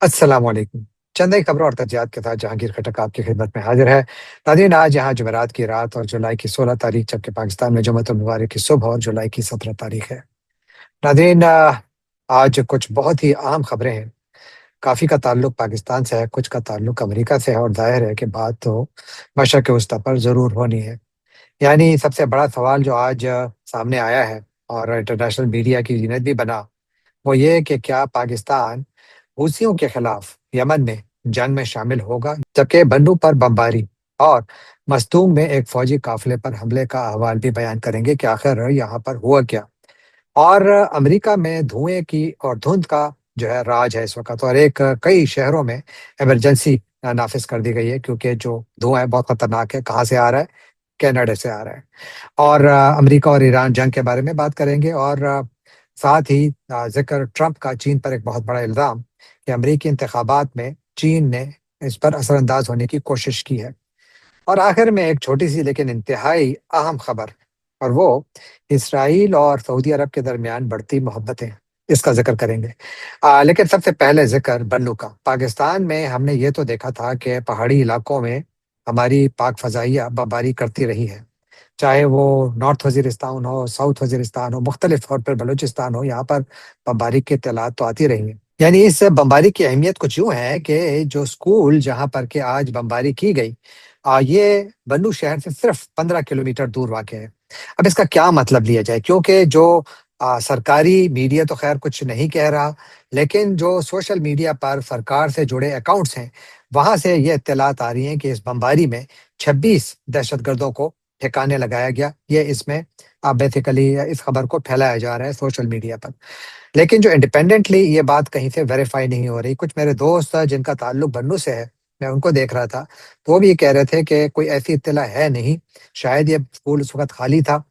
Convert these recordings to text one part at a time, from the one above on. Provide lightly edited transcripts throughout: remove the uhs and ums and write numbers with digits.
अस्सलाम वालेकुम। चंद नई खबरों और तज्जियात के साथ जहांगीर खटक आपकी खिदमत में हाजिर है। नाज़रीन, आज यहाँ जुमेरात की रात और जुलाई की 16 तारीख, जबकि पाकिस्तान में जुमतुल मुबारक की सुबह और जुलाई की 17 तारीख है। नाज़रीन, आज कुछ बहुत ही अहम खबरें हैं। काफ़ी का ताल्लुक पाकिस्तान से है, कुछ का ताल्लुक अमेरिका से है, और ज़ाहिर है कि बात तो मशरक़ वस्ता पर ज़रूर होनी है। यानी सबसे बड़ा सवाल जो आज सामने आया है और इंटरनेशनल मीडिया की ज़ीनत भी बना, वो ये है कि क्या पाकिस्तान हूथियों के खिलाफ यमन में जंग में शामिल होगा, जबकि बन्नू पर बमबारी और मस्तूम में एक फौजी काफिले पर हमले का अहवाल भी बयान करेंगे कि आखिर यहाँ पर हुआ क्या। और अमेरिका में धुएं की और धुंध का जो है राज है इस वक्त, और कई शहरों में इमरजेंसी नाफिज कर दी गई है, क्योंकि जो धुआं है बहुत खतरनाक है। कहाँ से आ रहा है? कनाडा से आ रहा है। और अमेरिका और ईरान जंग के बारे में बात करेंगे, और साथ ही जिक्र ट्रंप का चीन पर एक बहुत बड़ा इल्ज़ाम कि अमेरिकी इंतखाबात में चीन ने इस पर असरअंदाज होने की कोशिश की है। और आखिर में एक छोटी सी लेकिन इंतहाई अहम खबर, और वो इसराइल और सऊदी अरब के दरमियान बढ़ती मोहब्बतें, इसका जिक्र करेंगे। लेकिन सबसे पहले जिक्र बन्नू का। पाकिस्तान में हमने ये तो देखा था कि पहाड़ी इलाकों में हमारी पाक फ़ज़ाइया बमबारी करती रही है, चाहे वो नॉर्थ वज़ीरिस्तान हो, साउथ वज़ीरिस्तान हो, मुख्तलिफ, और फिर बलूचिस्तान हो, यहाँ पर बमबारी की इत्तलात तो आती रही हैं। यानी इस बमबारी की अहमियत कुछ यूँ है कि जो स्कूल जहाँ पर के आज बमबारी की गई, ये बन्नू शहर से सिर्फ 15 किलोमीटर दूर वाक़ है। अब इसका क्या मतलब लिया जाए? क्योंकि जो सरकारी मीडिया तो ख़ैर कुछ नहीं कह रहा, लेकिन जो सोशल मीडिया पर सरकार से जुड़े अकाउंट्स हैं, वहाँ से ये इत्तलात आ रही हैं कि इस बमबारी में 26 दहशतगर्दों को ठिकाने लगाया गया। ये इसमें बेसिकली इस खबर को फैलाया जा रहा है सोशल मीडिया पर। लेकिन जो इंडिपेंडेंटली ये बात कहीं से वेरीफाई नहीं हो रही। कुछ मेरे दोस्त जिनका ताल्लुक बन्नू से है, मैं उनको देख रहा था, तो वो भी ये कह रहे थे कि कोई ऐसी इत्तला है नहीं, शायद ये स्कूल उस वक़्त खाली था।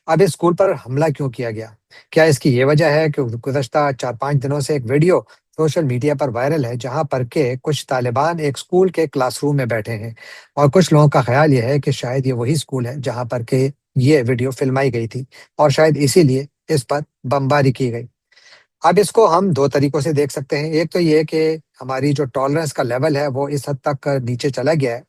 अब इस स्कूल पर हमला क्यों किया गया? क्या इसकी ये वजह है कि गुज़श्ता 4-5 दिनों से एक वीडियो सोशल मीडिया पर वायरल है, जहाँ पर के कुछ तालिबान एक स्कूल के क्लासरूम में बैठे हैं, और कुछ लोगों का ख़्याल ये है कि शायद ये वही स्कूल है जहाँ पर के ये वीडियो फ़िल्माई गई थी, और शायद इसीलिए इस पर बमबारी की गई। अब इसको हम 2 तरीकों से देख सकते हैं। एक तो ये कि हमारी जो टॉलरेंस का लेवल है वो इस हद तक नीचे चला गया है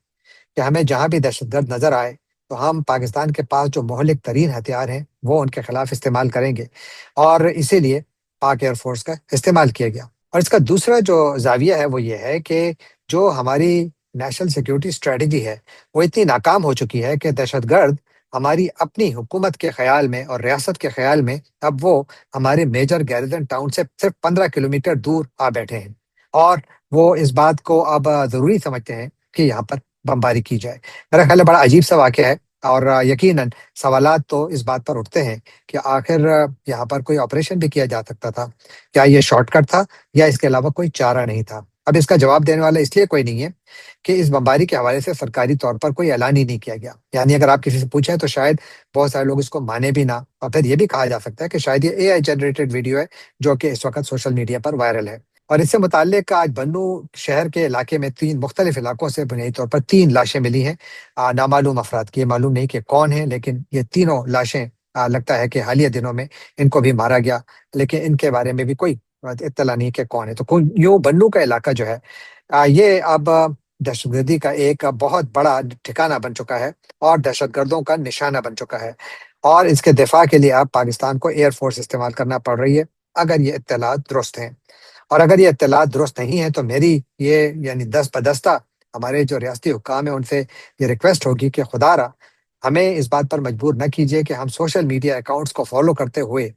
कि हमें जहाँ भी दहशतगर्द नज़र आए, तो हम पाकिस्तान के पास जो मोहलिक तरीन हथियार हैं, वो उनके खिलाफ इस्तेमाल करेंगे, और इसीलिए पाक एयर फ़ोर्स का इस्तेमाल किया गया। और इसका दूसरा जो ज़ाविया है वो ये है कि जो हमारी नेशनल सिक्योरिटी स्ट्रैटेजी है, वो इतनी नाकाम हो चुकी है कि दहशतगर्द हमारी अपनी हुकूमत के ख़्याल में और रियासत के ख़्याल में अब वो हमारे मेजर गैरिसन टाउन से सिर्फ 15 किलोमीटर दूर आ बैठे हैं, और वो इस बात को अब ज़रूरी समझते हैं कि यहाँ पर बमबारी की जाए। मेरा ख़्याल है बड़ा अजीब-सा वाक़या है, और यकीनन सवालात तो इस बात पर उठते हैं कि आखिर यहाँ पर कोई ऑपरेशन भी किया जा सकता था। क्या ये शॉर्टकट था, या इसके अलावा कोई चारा नहीं था? अब इसका जवाब देने वाला इसलिए कोई नहीं है कि इस बमबारी के हवाले से सरकारी तौर पर कोई ऐलान ही नहीं किया गया। यानी अगर आप किसी से पूछें तो शायद बहुत सारे लोग इसको माने भी ना, और फिर ये भी कहा जा सकता है कि शायद ये एआई जनरेटेड वीडियो है, जो कि इस वक़्त सोशल मीडिया पर वायरल है। और इससे मुताल्लिक आज बन्नू शहर के इलाके में 3 मुख्तलिफ इलाकों से बुनियादी तौर पर 3 लाशें मिली हैं, नामालूम अफ़राद की। ये मालूम नहीं कि कौन है, लेकिन ये तीनों लाशें लगता है कि हालिया दिनों में इनको भी मारा गया, लेकिन इनके बारे में भी कोई इत्तला नहीं कि कौन है। तो कोई यूँ बन्नू का इलाका जो है, ये अब दहशतगर्दी का एक बहुत बड़ा ठिकाना बन चुका है, और दहशतगर्दों का निशाना बन चुका है, और इसके दिफा के लिए अब पाकिस्तान को एयर फ़ोर्स इस्तेमाल करना पड़ रही है, अगर ये इत्तलात दुरुस्त हैं। और अगर ये इत्तलात दुरुस्त नहीं है, तो मेरी ये यानी दस्त-बदस्ता हमारे जो रियासती हुक्काम हैं उनसे ये रिक्वेस्ट होगी कि खुदारा हमें इस बात पर मजबूर न कीजिए कि हम सोशल मीडिया अकाउंट्स को फ़ॉलो करते हुए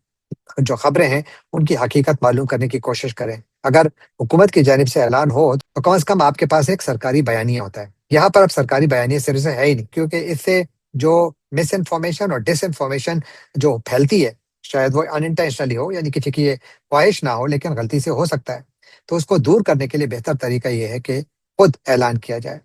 जो खबरें हैं, उनकी हकीकत मालूम करने की कोशिश करें। अगर हुकूमत की जानिब से ऐलान हो, तो कम से कम आपके पास एक सरकारी बयानिया होता है। यहाँ पर अब सरकारी बयानिया सिरे से है ही नहीं, क्योंकि इससे जो मिस इन्फॉर्मेशन और डिसइन्फॉर्मेशन जो फैलती है, शायद वो अनइंटेंशनली हो, यानी किसी की ये ख्वाहिश ना हो, लेकिन गलती से हो सकता है। तो उसको दूर करने के लिए बेहतर तरीका ये है कि खुद ऐलान किया जाए।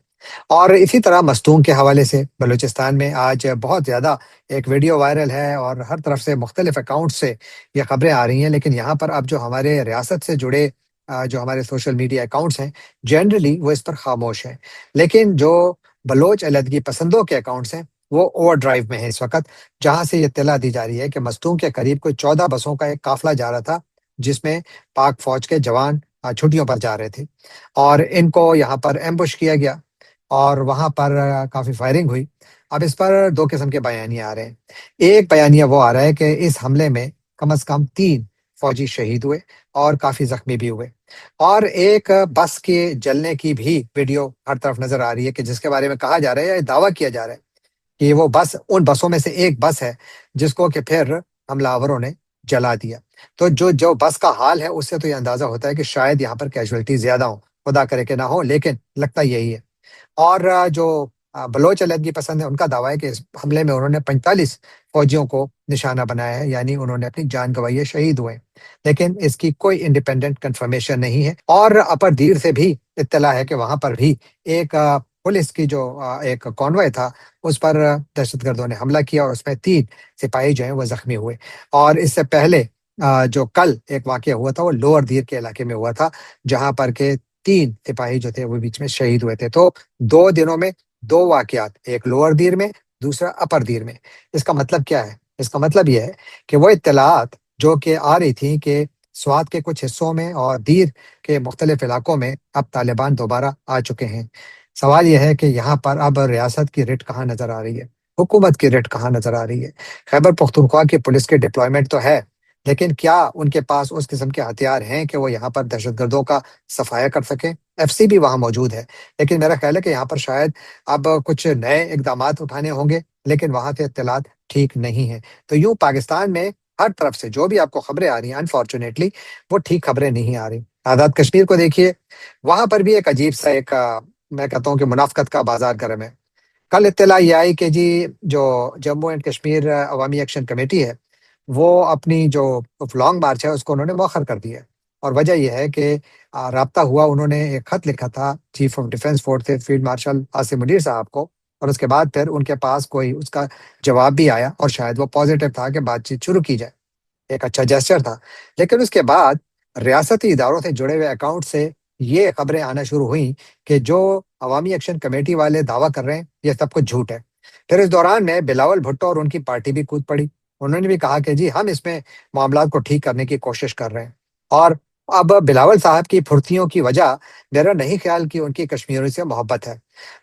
और इसी तरह मस्तूंग के हवाले से बलूचिस्तान में आज बहुत ज़्यादा एक वीडियो वायरल है, और हर तरफ से मुख्तलिफ अकाउंट से ये खबरें आ रही हैं। लेकिन यहाँ पर अब जो हमारे रियासत से जुड़े जो हमारे सोशल मीडिया अकाउंट्स हैं, जनरली वो इस पर खामोश हैं। लेकिन जो बलोच अलहदगी पसंदों के अकाउंट्स हैं, वो ओवर ड्राइव में है इस वक्त, जहाँ से ये इत्तला दी जा रही है कि मस्तूंग के करीब कोई 14 बसों का एक काफिला जा रहा था, जिसमें पाक फौज के जवान چھٹیوں پر جا رہے تھے، اور ان کو یہاں پر ایمبوش کیا گیا اور وہاں پر کافی فائرنگ ہوئی۔ اب اس پر دو قسم کے بیانیے آ رہے ہیں۔ ایک بیانیہ وہ آ رہا ہے کہ اس حملے میں کم از کم 3 فوجی شہید ہوئے اور کافی زخمی بھی ہوئے، اور ایک بس کے جلنے کی بھی ویڈیو ہر طرف نظر آ رہی ہے، کہ جس کے بارے میں کہا جا رہا ہے یا دعویٰ کیا جا رہا ہے کہ وہ بس ان بسوں میں سے ایک بس ہے جس کو کہ پھر حملہ آوروں نے جلا دیا۔ تو جو بس کا حال ہے اس سے تو یہ اندازہ ہوتا ہے کہ شاید یہاں پر کیجولٹی زیادہ ہوں، خدا کرے کہ نہ ہو، لیکن لگتا یہی ہے۔ اور جو بلوچ علیحدگی پسند ہے، ان کا دعویٰ ہے کہ اس حملے میں انہوں نے 45 فوجیوں کو نشانہ بنایا ہے، یعنی انہوں نے اپنی جان گنوائی ہے، شہید ہوئے، لیکن اس کی کوئی انڈیپینڈنٹ کنفرمیشن نہیں ہے۔ اور اپر دیر سے بھی اطلاع ہے کہ وہاں پر بھی ایک پولیس کی جو ایک کانوائے تھا، اس پر دہشت گردوں نے حملہ کیا اور اس میں 3 سپاہی جو ہیں وہ زخمی ہوئے۔ اور اس سے پہلے جو کل ایک واقعہ ہوا تھا وہ لوور دیر کے علاقے میں ہوا تھا، جہاں پر کے 3 سپاہی جو تھے وہ بیچ میں شہید ہوئے تھے۔ تو 2 دنوں میں 2 واقعات، ایک لوور دیر میں، دوسرا اپر دیر میں۔ اس کا مطلب کیا ہے؟ اس کا مطلب یہ ہے کہ وہ اطلاعات جو کہ آ رہی تھیں کہ سوات کے کچھ حصوں میں اور دیر کے مختلف علاقوں میں اب طالبان دوبارہ آ چکے ہیں۔ سوال یہ ہے کہ یہاں پر اب ریاست کی رٹ کہاں نظر آ رہی ہے، حکومت کی رٹ کہاں نظر آ رہی ہے؟ خیبر پختونخوا کی پولیس کے ڈپلائمنٹ تو ہے، لیکن کیا ان کے پاس اس قسم کے ہتھیار ہیں کہ وہ یہاں پر دہشت گردوں کا صفایا کر سکیں؟ ایف سی بھی وہاں موجود ہے، لیکن میرا خیال ہے کہ یہاں پر شاید اب کچھ نئے اقدامات اٹھانے ہوں گے، لیکن وہاں سے اطلاعات ٹھیک نہیں ہیں۔ تو یوں پاکستان میں ہر طرف سے جو بھی آپ کو خبریں آ رہی ہیں، انفارچونیٹلی وہ ٹھیک خبریں نہیں آ رہی۔ آزاد کشمیر کو دیکھیے، وہاں پر بھی ایک عجیب سا ایک میں کہتا ہوں کہ منافقت کا بازار گرم ہے۔ کل اطلاع یہ آئی کہ جی جو جموں اینڈ کشمیر عوامی ایکشن کمیٹی ہے، وہ اپنی جو لانگ مارچ ہے اس کو انہوں نے مؤخر کر دیا ہے، اور وجہ یہ ہے کہ رابطہ ہوا، انہوں نے ایک خط لکھا تھا چیف آف ڈیفense فورس سے فیلڈ مارشل عاصم منیر صاحب کو، اور اس کے بعد پھر ان کے پاس کوئی اس کا جواب بھی آیا، اور شاید وہ پازیٹیو تھا کہ بات چیت شروع کی جائے، ایک اچھا جیسچر تھا۔ لیکن اس کے بعد ریاستی اداروں سے جڑے ہوئے اکاؤنٹ سے یہ خبریں آنا شروع ہوئیں کہ جو عوامی ایکشن کمیٹی والے دعویٰ کر رہے ہیں یہ سب کچھ جھوٹ ہے۔ پھر اس دوران میں بلاول بھٹو اور ان کی پارٹی بھی کود پڑی، انہوں نے بھی کہا کہ جی ہم اس میں معاملات کو ٹھیک کرنے کی کوشش کر رہے ہیں۔ اور اب بلاول صاحب کی پھرتیوں کی وجہ میرا نہیں خیال کہ ان کی کشمیریوں سے محبت ہے،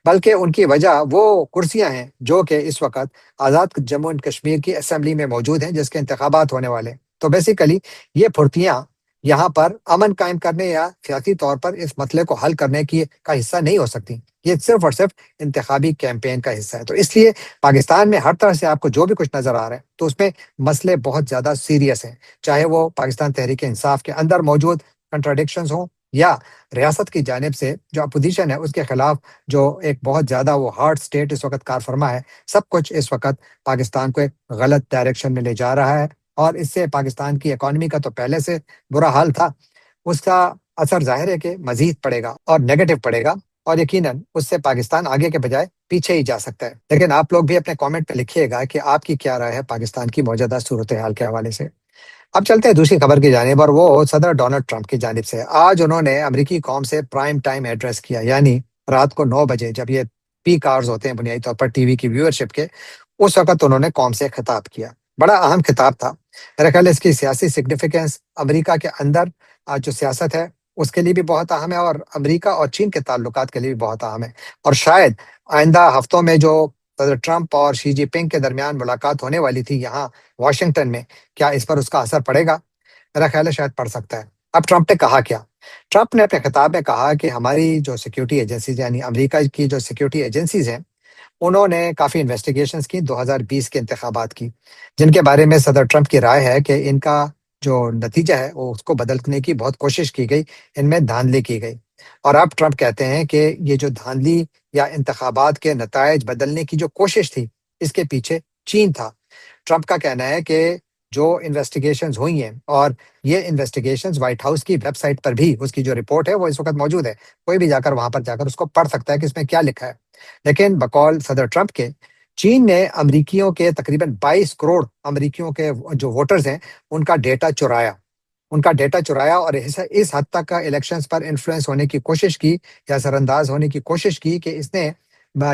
بلکہ ان کی وجہ وہ کرسیاں ہیں جو کہ اس وقت آزاد جموں اینڈ کشمیر کی اسمبلی میں موجود ہیں، جس کے انتخابات ہونے والے ہیں۔ تو بیسیکلی یہ پھرتیاں یہاں پر امن قائم کرنے یا سیاسی طور پر اس مسئلے کو حل کرنے کی کا حصہ نہیں ہو سکتی، یہ صرف اور صرف انتخابی کیمپین کا حصہ ہے۔ تو اس لیے پاکستان میں ہر طرح سے آپ کو جو بھی کچھ نظر آ رہا ہے تو اس میں مسئلے بہت زیادہ سیریس ہیں، چاہے وہ پاکستان تحریک انصاف کے اندر موجود کنٹراڈکشنز ہوں، یا ریاست کی جانب سے جو اپوزیشن ہے اس کے خلاف جو ایک بہت زیادہ وہ ہارڈ سٹیٹ اس وقت کار فرما ہے۔ سب کچھ اس وقت پاکستان کو ایک غلط ڈائریکشن میں لے جا رہا ہے، اور اس سے پاکستان کی اکانومی کا تو پہلے سے برا حال تھا، اس کا اثر ظاہر ہے کہ مزید پڑے گا اور نیگیٹو پڑے گا، اور یقیناً اس سے پاکستان آگے کے بجائے پیچھے ہی جا سکتا ہے۔ لیکن آپ لوگ بھی اپنے کامنٹ پہ لکھیے گا کہ آپ کی کیا رائے ہے پاکستان کی موجودہ صورتحال کے حوالے سے۔ اب چلتے ہیں دوسری خبر کی جانب، اور وہ صدر ڈونلڈ ٹرمپ کی جانب سے۔ آج انہوں نے امریکی قوم سے پرائم ٹائم ایڈریس کیا، یعنی رات کو 9 بجے، جب یہ پیک آورز ہوتے ہیں بنیادی طور پر ٹی وی کی ویورشپ کے، اس وقت انہوں نے قوم سے خطاب کیا۔ بڑا اہم خطاب تھا، میرا خیال ہے اس کی سیاسی سگنیفیکینس امریکہ کے اندر جو سیاست ہے اس کے لیے بھی بہت اہم ہے، اور امریکہ اور چین کے تعلقات کے لیے بھی بہت اہم ہے۔ اور شاید آئندہ ہفتوں میں جو صدر ٹرمپ اور شی جی پنگ کے درمیان ملاقات ہونے والی تھی یہاں واشنگٹن میں، کیا اس پر اس کا اثر پڑے گا؟ میرا خیال ہے شاید پڑ سکتا ہے۔ اب ٹرمپ نے کہا کیا؟ ٹرمپ نے اپنے خطاب میں کہا کہ ہماری جو سیکیورٹی ایجنسیز، یعنی امریکہ کی جو سیکیورٹی ایجنسیز ہیں، انہوں نے کافی انویسٹیگیشنز کی 2020 کے انتخابات کی، جن کے بارے میں صدر ٹرمپ کی رائے ہے کہ ان کا جو نتیجہ ہے وہ اس کو بدلنے کی بہت کوشش کی گئی، ان میں دھاندلی کی گئی۔ اور اب ٹرمپ کہتے ہیں کہ یہ جو دھاندلی یا انتخابات کے نتائج بدلنے کی جو کوشش تھی، اس کے پیچھے چین تھا۔ ٹرمپ کا کہنا ہے کہ جو انویسٹیگیشنز ہوئی ہیں، اور یہ انویسٹیگیشنز وائٹ ہاؤس کی ویب سائٹ پر بھی اس کی جو رپورٹ ہے وہ اس وقت موجود ہے، کوئی بھی جا کر وہاں پر جا کر اس کو پڑھ سکتا ہے کہ اس میں کیا لکھا ہے۔ لیکن بقول صدر ٹرمپ کے، چین نے امریکیوں کے تقریباً 22 کروڑ امریکیوں کے جو ووٹرز ہیں ان کا ڈیٹا چرایا، اور اس حد تک کا الیکشنز پر انفلوئنس ہونے کی کوشش کی یا اثر انداز ہونے کی کوشش کی کہ اس نے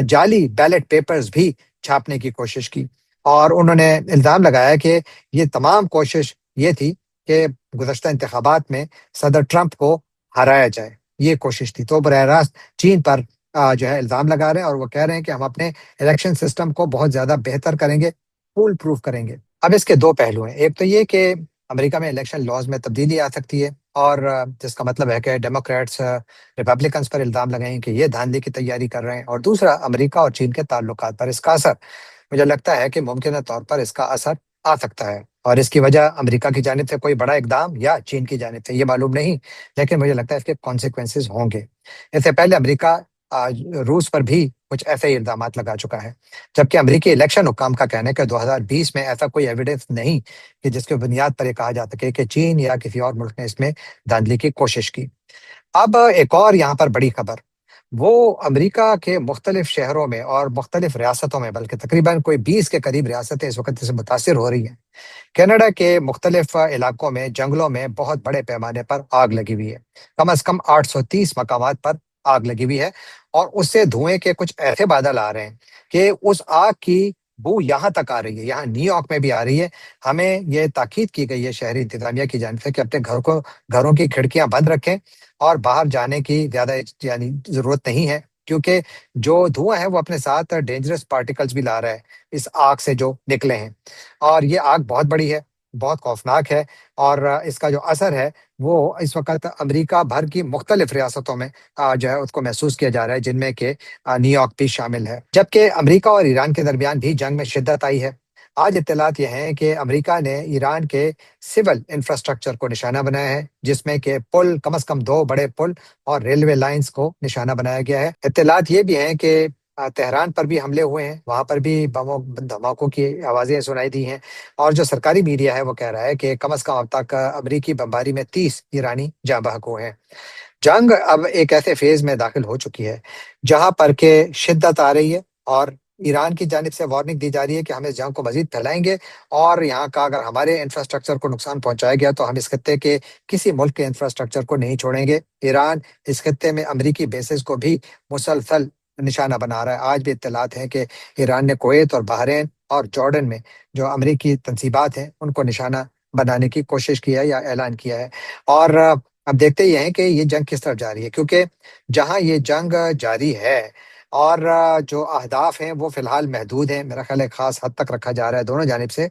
جعلی بیلٹ پیپرز بھی چھاپنے کی کوشش کی۔ اور انہوں نے الزام لگایا کہ یہ تمام کوشش یہ تھی کہ گزشتہ انتخابات میں صدر ٹرمپ کو हराया जाए, ये कोशिश थी। तो बरह रास्त चीन पर जो है इल्ज़ाम लगा रहे हैं और वो कह रहे हैं कि हम अपने इलेक्शन सिस्टम को बहुत ज़्यादा बेहतर करेंगे, फूल प्रूफ करेंगे। अब इसके 2 पहलू हैं। एक तो ये कि अमेरिका में इलेक्शन लॉज़ में तब्दीली आ सकती है और जिसका मतलब है कि डेमोक्रेट्स रिपब्लिकन्स पर इल्ज़ाम लगाएँ कि ये धांधली की तैयारी कर रहे हैं, और दूसरा अमेरिका और चीन के ताल्लुकात पर इसका असर। मुझे लगता है कि मुमकिन तौर पर इसका असर आ सकता है, और इसकी वजह अमेरिका की जानिब से कोई बड़ा इकदाम या चीन की जानिब से, ये मालूम नहीं, लेकिन मुझे लगता है इसके कॉन्सिक्वेंसेस होंगे। इससे पहले अमेरिका रूस पर भी कुछ ऐसे ही इल्ज़ामात लगा चुका है, जबकि अमेरिकी इलेक्शन हुक्काम का कहना है कि 2020 में ऐसा कोई एविडेंस नहीं कि जिसकी बुनियाद पर ये कहा जा सके कि चीन या किसी और मुल्क ने इसमें धांधली की कोशिश की। अब एक और यहाँ पर बड़ी खबर, वो अमेरिका के मुख्तलिफ शहरों में और मुख्तलिफ रियासतों में, बल्कि तकरीबन कोई 20 के करीब रियासतें इस वक्त इससे मुतासिर हो रही हैं। कनाडा के मुख्तलिफ इलाकों में जंगलों में बहुत बड़े पैमाने पर आग लगी हुई है। कम से कम 830 मकामात पर आग लगी हुई है, और उससे धुएं के कुछ ऐसे बादल आ रहे हैं कि उस आग की बू यहाँ तक आ रही है, यहाँ न्यूयॉर्क में भी आ रही है। हमें ये ताकीद की गई है शहरी इंतजामिया की जानिब से कि अपने घरों की खिड़कियां बंद रखें और बाहर जाने की ज़्यादा यानी ज़रूरत नहीं है, क्योंकि जो धुआं है वो अपने साथ डेंजरस पार्टिकल्स भी ला रहा है, इस आग से जो निकले हैं। और ये आग बहुत बड़ी है, बहुत खौफनाक है, और इसका जो असर है वो इस वक़्त अमेरिका भर की मुख्तलिफ रियासतों में जो है उसको महसूस किया जा रहा है, जिनमें कि न्यूयॉर्क भी शामिल है। जबकि अमेरिका और ईरान के दरमियान भी जंग में शिद्दत आई है। आज इत्तलात ये हैं कि अमेरिका ने ईरान के सिविल इंफ्रास्ट्रक्चर को निशाना बनाया है, जिसमें कि पुल, कम से कम 2 बड़े पुल और रेलवे लाइन्स को निशाना बनाया गया है। इत्तलात ये भी हैं कि तेहरान पर भी हमले हुए हैं, वहाँ पर भी बमों धमाकों की आवाज़ें सुनाई दी हैं, और जो सरकारी मीडिया है वो कह रहा है कि कम से कम अब तक अमरीकी बमबारी में 30 ईरानी जाँ बहक हुए हैं। जंग अब एक ऐसे फेज में दाखिल हो चुकी है जहां पर के शिद्दत आ रही है, और ईरान की जानिब से वार्निंग दी जा रही है कि हम इस जंग को मजीद फैलाएंगे, और यहाँ का अगर हमारे इंफ्रास्ट्रक्चर को नुकसान पहुंचाया गया तो हम इस खत्ते के किसी मुल्क के इंफ्रास्ट्रक्चर को नहीं छोड़ेंगे। ईरान इस खत्ते में अमरीकी बेसिस को भी मुसलसल निशाना बना रहा है। आज भी इत्तलात हैं कि ईरान ने कुवैत और बहरीन और जॉर्डन में जो अमरीकी तंसीबात हैं उनको निशाना बनाने की कोशिश की है या ऐलान किया है। और अब देखते ही हैं कि ये जंग किस तरफ जा रही है, क्योंकि जहां ये जंग जारी है और जो अहदाफ हैं वो फिलहाल महदूद हैं, मेरा ख्याल है खास हद तक रखा जा रहा है दोनों जानिब से।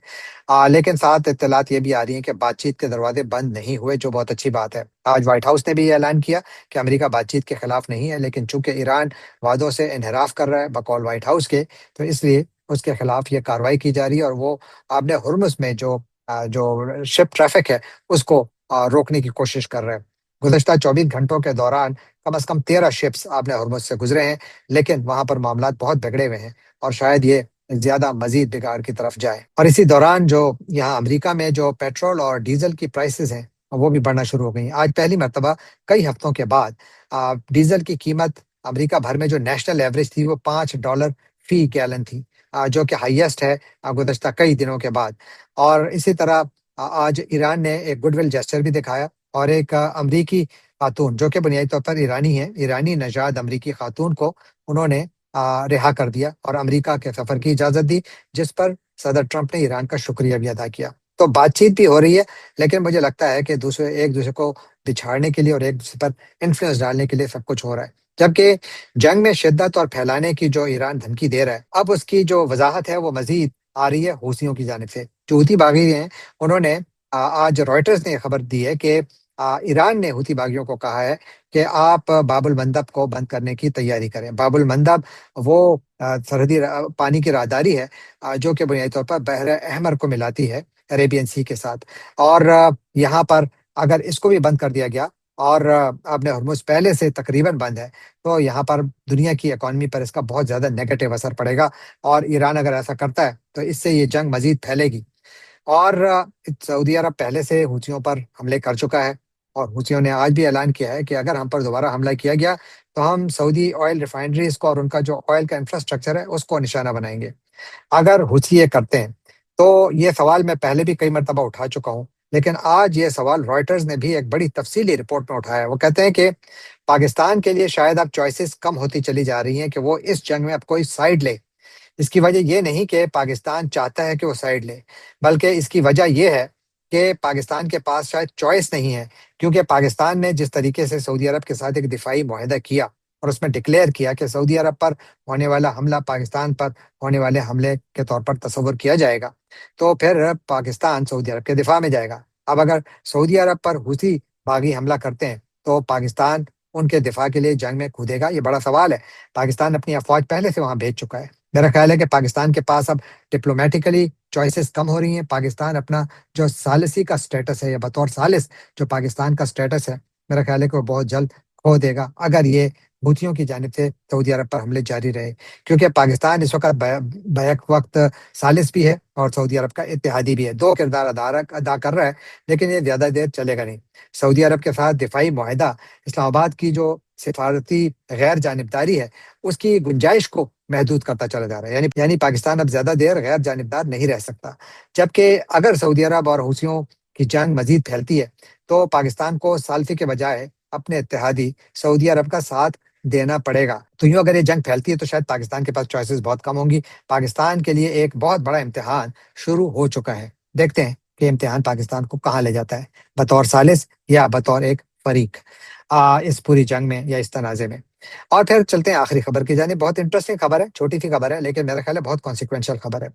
लेकिन साथ इत्तलात ये भी आ रही हैं कि बातचीत के दरवाजे बंद नहीं हुए, जो बहुत अच्छी बात है। आज व्हाइट हाउस ने भी ये ऐलान किया कि अमेरिका बातचीत के खिलाफ नहीं है, लेकिन चूंकि ईरान वादों से इनहराफ कर रहा है बकौल व्हाइट हाउस के, तो इसलिए उसके खिलाफ ये कार्रवाई की जा रही है, और वो आपने हुर्मुस में जो शिप ट्रैफिक है उसको रोकने की कोशिश कर रहे हैं। गुज़श्ता 24 घंटों के दौरान कम से कम 13 शिप्स आपने हुर्मुज़ से गुजरे हैं, लेकिन वहां पर मामलात बहुत बिगड़े हुए हैं, और शायद ये ज्यादा मजीद बिगाड़ की तरफ जाए। और इसी दौरान जो यहाँ अमेरिका में जो पेट्रोल और डीजल की प्राइसेस हैं वो भी बढ़ना शुरू हो गई हैं। आज पहली मरतबा कई हफ्तों के बाद डीजल की कीमत अमेरिका भर में जो नेशनल एवरेज थी वो $5 फी गैलन थी, जो कि हाईएस्ट है गुज़श्ता कई दिनों के बाद। और इसी तरह आज ईरान ने एक गुडविल जेस्चर भी दिखाया, और एक अमरीकी खातून जो कि बुनियादी तौर पर ईरानी है, ईरानी नजाद अमरीकी खातून को उन्होंने रिहा कर दिया और अमरीका के सफर की इजाजत दी, जिस पर सदर ट्रंप ने ईरान का शुक्रिया भी अदा किया। तो बातचीत भी हो रही है, लेकिन मुझे लगता है कि एक दूसरे को बिछाड़ने के लिए और एक दूसरे पर इन्फ्लुएंस डालने के लिए सब कुछ हो रहा है। जबकि जंग में शिद्दत और फैलाने की जो ईरान धमकी दे रहा है, अब उसकी जो वजाहत है वो मजीद आ रही है हूसियों की जानिब से। जो हूती बागी हैं उन्होंने आज रॉयटर्स ने खबर दी है कि ईरान ने हूती बागियों को कहा है कि आप बाबुल मंदब को बंद करने की तैयारी करें। बाबुल मंदब वो सरहदी पानी की राहदारी है जो कि बुनियादी तौर पर बहर अहमर को मिलाती है अरेबियन सी के साथ। और यहाँ पर अगर इसको भी बंद कर दिया गया, और आपने हरमुज पहले से तकरीबन बंद है, तो यहाँ पर दुनिया की इकॉनमी पर इसका बहुत ज़्यादा नेगेटिव असर पड़ेगा, और ईरान अगर ऐसा करता है तो इससे ये जंग मजीद फैलेगी। और सऊदी अरब पहले से हूथियों पर हमले कर चुका है, और हूथियों ने आज भी ऐलान किया है कि अगर हम पर दोबारा हमला किया गया तो हम सऊदी ऑयल रिफाइनरीज को और उनका जो ऑयल का इंफ्रास्ट्रक्चर है उसको निशाना बनाएंगे। अगर हूथी ये करते हैं तो ये सवाल मैं पहले भी कई मरतबा उठा चुका हूँ, लेकिन आज ये सवाल रॉयटर्स ने भी एक बड़ी तफसीली रिपोर्ट में उठाया है। वो कहते हैं कि पाकिस्तान के लिए शायद अब चॉइसेस कम होती चली जा रही हैं कि वो इस जंग में अब कोई साइड ले। इसकी वजह ये नहीं कि पाकिस्तान चाहता है कि वो साइड ले, बल्कि इसकी वजह ये है کہ پاکستان کے پاس شاید چوائس نہیں ہے، کیونکہ پاکستان نے جس طریقے سے سعودی عرب کے ساتھ ایک دفاعی معاہدہ کیا اور اس میں ڈکلیئر کیا کہ سعودی عرب پر ہونے والا حملہ پاکستان پر ہونے والے حملے کے طور پر تصور کیا جائے گا، تو پھر پاکستان سعودی عرب کے دفاع میں جائے گا۔ اب اگر سعودی عرب پر حوثی باغی حملہ کرتے ہیں تو پاکستان ان کے دفاع کے لیے جنگ میں کودے گا؟ یہ بڑا سوال ہے۔ پاکستان اپنی افواج پہلے سے وہاں بھیج چکا ہے۔ میرا خیال ہے کہ پاکستان کے پاس اب ڈپلومیٹیکلی چوائسیز کم ہو رہی ہیں۔ پاکستان اپنا جو ثالثی کا سٹیٹس ہے یا بطور ثالث جو پاکستان کا سٹیٹس ہے، میرا خیال ہے کہ وہ بہت جلد کھو دے گا اگر یہ حوثیوں کی جانب سے سعودی عرب پر حملے جاری رہے، کیونکہ پاکستان اس وقت بیک وقت ثالث بھی ہے اور سعودی عرب کا اتحادی بھی ہے، دو کردار ادا کر رہا ہے، لیکن یہ زیادہ دیر چلے گا نہیں۔ سعودی عرب کے ساتھ دفاعی معاہدہ اسلام آباد کی جو سفارتی غیر جانبداری ہے اس کی گنجائش کو محدود کرتا چلا جا رہا ہے، یعنی پاکستان اب زیادہ دیر غیر جانبدار نہیں رہ سکتا، جبکہ اگر سعودی عرب اور حوثیوں کی جنگ مزید پھیلتی ہے تو پاکستان کو ثالثی کے بجائے اپنے اتحادی سعودی عرب کا ساتھ دینا پڑے گا۔ تو یوں اگر یہ جنگ پھیلتی ہے تو شاید پاکستان کے پاس چوائسیز بہت کم ہوں گی۔ پاکستان کے لیے ایک بہت بڑا امتحان شروع ہو چکا ہے، دیکھتے ہیں کہ امتحان پاکستان کو کہاں لے جاتا ہے، بطور ثالث یا بطور ایک فریق اس پوری جنگ میں یا اس تنازع میں۔ اور پھر چلتے ہیں آخری خبر کی جانب۔ بہت انٹرسٹنگ خبر ہے، چھوٹی سی خبر ہے لیکن میرا خیال ہے بہت کانسیکوینشل خبر ہے۔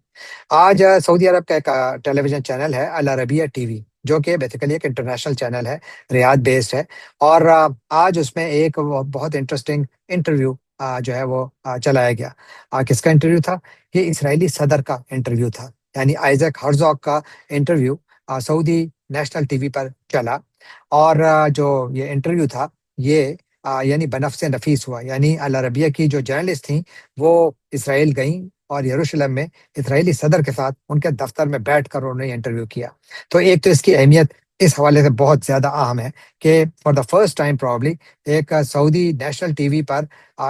آج سعودی عرب کا ایک ٹیلی ویژن چینل ہے العربیہ ٹی وی، جو کہ بیسیکلی ایک انٹرنیشنل چینل ہے، ریاض بیسڈ ہے، اور آج اس میں ایک بہت انٹرسٹنگ انٹرویو جو ہے وہ چلایا گیا۔ کس کا انٹرویو تھا؟ یہ اسرائیلی صدر کا انٹرویو تھا، یعنی آئزیک ہرزوگ کا انٹرویو سعودی نیشنل ٹی وی پر چلا، اور جو یہ انٹرویو تھا یہ یعنی بنفس نفیس ہوا، یعنی العربیہ کی جو جرنلسٹ تھیں وہ اسرائیل گئیں اور یروشلم میں اسرائیلی صدر کے ساتھ ان کے دفتر میں بیٹھ کر انہوں نے انٹرویو کیا۔ تو ایک تو اس کی اہمیت اس حوالے سے بہت زیادہ اہم ہے کہ for the first time probably ایک سعودی نیشنل ٹی وی پر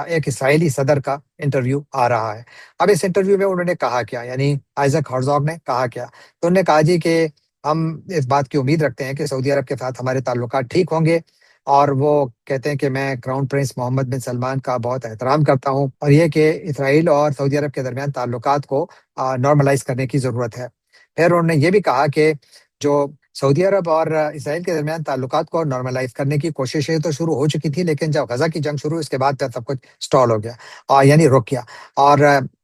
ایک اسرائیلی صدر کا انٹرویو آ رہا ہے۔ اب اس انٹرویو میں انہوں نے کہا کیا، یعنی آئزیک ہرزوگ نے کہا کیا؟ تو انہوں نے کہا جی کہ ہم اس بات کی امید رکھتے ہیں کہ سعودی عرب کے ساتھ ہمارے تعلقات ٹھیک ہوں گے، اور وہ کہتے ہیں کہ میں کراؤن پرنس محمد بن سلمان کا بہت احترام کرتا ہوں، اور یہ کہ اسرائیل اور سعودی عرب کے درمیان تعلقات کو نارملائز کرنے کی ضرورت ہے۔ پھر انہوں نے یہ بھی کہا کہ جو سعودی عرب اور اسرائیل کے درمیان تعلقات کو نارملائز کرنے کی کوششیں تو شروع ہو چکی تھی، لیکن جب غزہ کی جنگ شروع اس کے بعد پھر سب کچھ سٹال ہو گیا، یعنی رک گیا، اور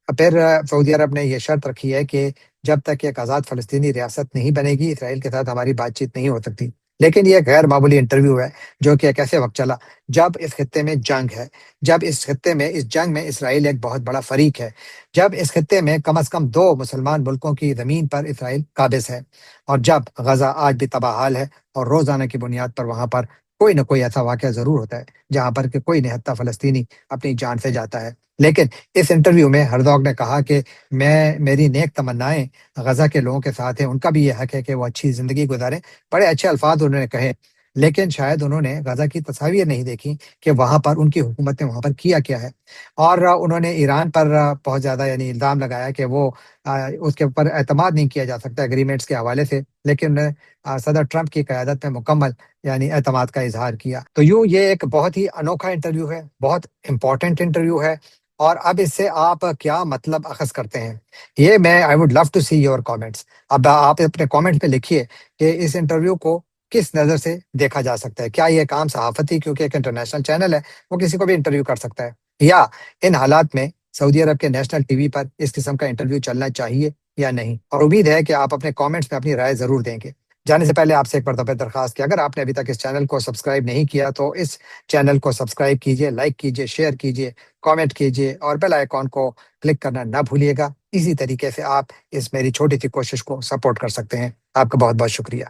پھر سعودی عرب نے یہ شرط رکھی ہے کہ جب تک ایک آزاد فلسطینی ریاست نہیں بنے گی اسرائیل کے ساتھ ہماری بات چیت نہیں ہو سکتی۔ لیکن یہ غیر معمولی انٹرویو ہے جو کہ ایک ایسے وقت چلا جب اس خطے میں جنگ ہے، جب اس خطے میں اس جنگ میں اسرائیل ایک بہت بڑا فریق ہے، جب اس خطے میں کم از کم دو مسلمان ملکوں کی زمین پر اسرائیل قابض ہے، اور جب غزہ آج بھی تباہ حال ہے اور روزانہ کی بنیاد پر وہاں پر کوئی نہ کوئی ایسا واقعہ ضرور ہوتا ہے جہاں پر کہ کوئی نہتا فلسطینی اپنی جان سے جاتا ہے۔ لیکن اس انٹرویو میں ہرزوگ نے کہا کہ میری نیک تمنائیں غزہ کے لوگوں کے ساتھ ہیں، ان کا بھی یہ حق ہے کہ وہ اچھی زندگی گزاریں۔ بڑے اچھے الفاظ انہوں نے کہے، لیکن شاید انہوں نے غزہ کی تصاویر نہیں دیکھی کہ وہاں پر ان کی حکومت نے وہاں پر کیا کیا ہے، اور انہوں نے ایران پر بہت زیادہ یعنی الزام لگایا کہ وہ اس کے اوپر اعتماد نہیں کیا جا سکتا ایگریمنٹس کے حوالے سے، لیکن انہوں نے صدر ٹرمپ کی قیادت میں مکمل یعنی اعتماد کا اظہار کیا۔ تو یوں یہ ایک بہت ہی انوکھا انٹرویو ہے، بہت امپورٹنٹ انٹرویو ہے، اور اب اس سے آپ کیا مطلب اخذ کرتے ہیں یہ میں I would love to see your comments. اب آپ اپنے کامنٹ میں لکھیے کہ اس انٹرویو کو کس نظر سے دیکھا جا سکتا ہے۔ کیا یہ ایک عام صحافتی، کیونکہ ایک انٹرنیشنل چینل ہے، وہ کسی کو بھی انٹرویو کر سکتا ہے، یا ان حالات میں سعودی عرب کے نیشنل ٹی وی پر اس قسم کا انٹرویو چلنا چاہیے یا نہیں؟ اور امید ہے کہ آپ اپنے کامنٹس میں اپنی رائے ضرور دیں گے۔ جانے سے پہلے آپ سے ایک مرتبہ درخواست کہ اگر آپ نے ابھی تک اس چینل کو سبسکرائب نہیں کیا تو اس چینل کو سبسکرائب کیجئے، لائک کیجئے، شیئر کیجئے، کامنٹ کیجئے، اور بیل آئیکن کو کلک کرنا نہ بھولیے گا۔ اسی طریقے سے آپ اس میری چھوٹی سی کوشش کو سپورٹ کر سکتے ہیں۔ آپ کا بہت بہت شکریہ۔